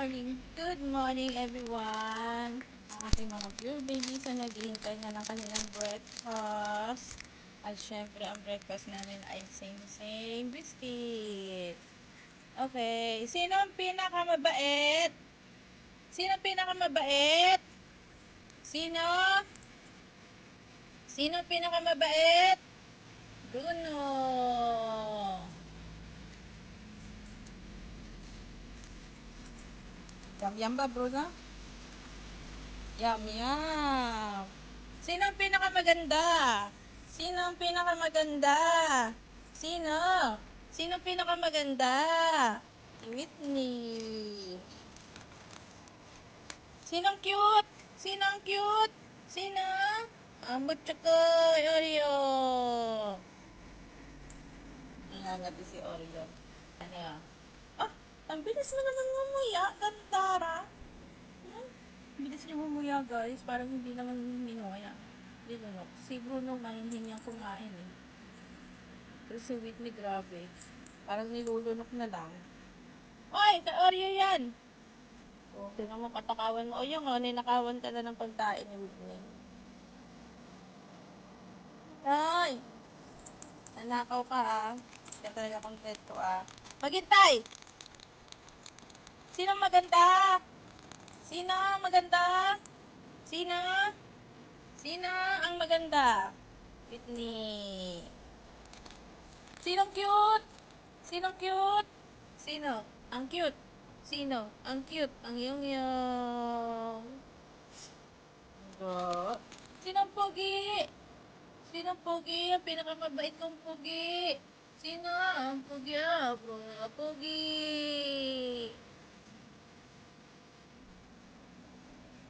Good morning everyone. Ang ating mga pure babies na naghihintay na ng kanilang breakfast. At syempre, ang breakfast namin ay same biscuit. Okay, sino ang pinakamabait? Sino ang pinakamabait? Sino? Sino ang pinakamabait? Bruno. Yum ba, Bruno? Yum. Sino ang pinakamaganda? Sino ang pinakamaganda? Sino? Sino ang pinakamaganda? Whitney. Sino ang cute? Sino ang cute? Sino? Ambot tsaka Oreo. Nangangati si Oreo. Ano yan? Ah, ang bilis mo naman mamaya. Gandara. Bilis niya mumuya guys, parang hindi naman minuya. Hindi no. Si Bruno mahinhin niyang kumain eh. Pero si Whitney grabe. Parang nilulunok na lang. Oy! Sa Oreo yan! Tignan mo patakawan mo. O yung ninakawan ka na ng pagkain ni Whitney. Ay! Nanakaw ka ah. Kaya talaga kontento ah. Maghintay! Sino maganda? Sino maganda? Sino? Sino ang maganda? Whitney. Sinong cute? Sinong cute? Sino? Ang cute. Sino? Ang cute. Ang yung. Go. Sinong pogi? Sinong pogi? Ang pinakamabait kong pogi. Sino? Ang pogi ah. Pogi.